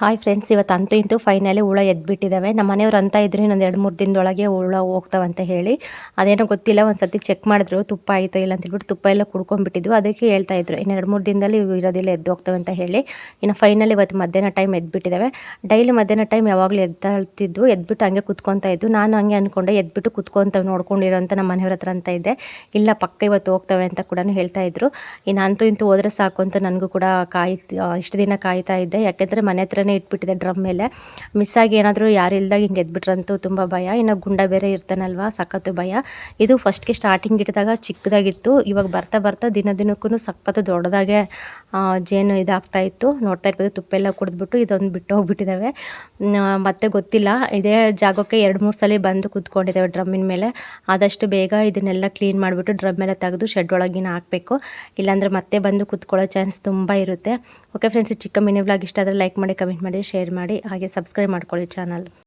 Hi friends, ಇವತ್ತು ಅಂತೂ ಇಂತೂ ಫೈನಲಿ ಹುಳ ಎದ್ಬಿಟ್ಟಿದ್ದಾವೆ. ನಮ್ಮ ಮನೆಯವ್ರು ಅಂತ ಇದ್ರು ಇನ್ನೊಂದು 2-3 ದಿನದೊಳಗೆ ಹುಳ ಹೋಗ್ತಾವಂತ ಹೇಳಿ. ಅದೇನೋ ಗೊತ್ತಿಲ್ಲ, ಒಂದು ಸತಿ ಚೆಕ್ ಮಾಡಿದ್ರು ತುಪ್ಪ ಆಯಿತಾ ಇಲ್ಲ ಅಂತ ಹೇಳ್ಬಿಟ್ಟು ತುಪ್ಪ ಎಲ್ಲ ಕುಡ್ಕೊಂಡ್ಬಿಟ್ಟಿದ್ವು. ಅದಕ್ಕೆ ಹೇಳ್ತಾ ಇದ್ರು ಇನ್ನು 2-3 ದಿನದಲ್ಲಿ ಇರೋದಿಲ್ಲ, ಎದ್ದು ಹೋಗ್ತವೆ ಅಂತ ಹೇಳಿ. ಇನ್ನು ಫೈನಲಿ ಇವತ್ತು ಮಧ್ಯಾಹ್ನ ಟೈಮ್ ಎದ್ಬಿಟ್ಟಿದ್ದಾವೆ. ಡೈಲಿ ಮಧ್ಯಾಹ್ನ ಟೈಮ್ ಯಾವಾಗಲೂ ಎದ್ದೇಳ್ತಿದ್ವು, ಎದ್ಬಿಟ್ಟು ಹಂಗೆ ಕುತ್ಕೊತಾ ಇದ್ದು. ನಾನು ಹಂಗೆ ಅಂದ್ಕೊಂಡೆ ಎದ್ಬಿಟ್ಟು ಕುತ್ಕೊಂತವೆ ನೋಡ್ಕೊಂಡಿರೋ ಅಂತ ನಮ್ಮ ಮನೆಯವ್ರ ಹತ್ರ ಅಂತ ಇದ್ದೆ. ಇಲ್ಲ ಪಕ್ಕ ಇವತ್ತು ಹೋಗ್ತವೆ ಅಂತ ಕೂಡ ಹೇಳ್ತಾ ಇದ್ರು. ಇನ್ನು ಅಂತೂ ಇಂತೂ ಹೋದ್ರೆ ಸಾಕು ಅಂತ ನನಗೂ ಕೂಡ ಇಷ್ಟು ದಿನ ಕಾಯ್ತಾ ಇದ್ದೆ. ಯಾಕೆಂದರೆ ಮನೆ ಹತ್ರನೇ ಇಟ್ಬಿಟ್ಟಿದೆ ಡ್ರಮ್ ಮೇಲೆ. ಮಿಸ್ ಆಗಿ ಏನಾದರೂ ಯಾರು ಇಲ್ದಾಗ ಹಿಂಗೆ ಎದ್ಬಿಟ್ರಂತೂ ತುಂಬ ಭಯ. ಇನ್ನು ಗುಂಡ ಬೇರೆ ಇರ್ತಾನಲ್ವ, ಸಖತ್ತು ಭಯ. ಇದು ಫಸ್ಟ್ಗೆ ಸ್ಟಾರ್ಟಿಂಗ್ ಇಟ್ಟಿದಾಗ ಚಿಕ್ಕದಾಗಿತ್ತು. ಇವಾಗ ಬರ್ತಾ ಬರ್ತಾ ದಿನಕ್ಕೂ ಸಖತ್ತು ದೊಡ್ಡದಾಗೆ ಜೇನು ಇದಾಗ್ತಾ ಇತ್ತು. ನೋಡ್ತಾ ಇರ್ಬೋದು, ತುಪ್ಪ ಎಲ್ಲ ಕುಡಿದ್ಬಿಟ್ಟು ಇದೊಂದು ಬಿಟ್ಟು ಹೋಗ್ಬಿಟ್ಟಿದ್ದಾವೆ. ಮತ್ತೆ ಗೊತ್ತಿಲ್ಲ, ಇದೇ ಜಾಗಕ್ಕೆ 2-3 ಸಲ ಬಂದು ಕೂತ್ಕೊಂಡಿದ್ದಾವೆ ಡ್ರಮ್ಮಿನ ಮೇಲೆ. ಆದಷ್ಟು ಬೇಗ ಇದನ್ನೆಲ್ಲ ಕ್ಲೀನ್ ಮಾಡಿಬಿಟ್ಟು ಡ್ರಮ್ ಮೇಲೆ ತೆಗೆದು ಶೆಡ್ ಒಳಗಿನ ಹಾಕಬೇಕು. ಇಲ್ಲಾಂದರೆ ಮತ್ತೆ ಬಂದು ಕೂತ್ಕೊಳ್ಳೋ ಚಾನ್ಸ್ ತುಂಬ ಇರುತ್ತೆ. ಓಕೆ ಫ್ರೆಂಡ್ಸ್, ಚಿಕ್ಕ ಮಿನಿ ವ್ಲಾಗ್ ಇಷ್ಟ ಆದರೆ ಲೈಕ್ ಮಾಡಿ, ಕಮೆಂಟ್ ಮಾಡಿ, ಶೇರ್ ಮಾಡಿ, ಹಾಗೆ ಸಬ್ಸ್ಕ್ರೈಬ್ ಮಾಡ್ಕೊಳ್ಳಿ ಚಾನಲ್.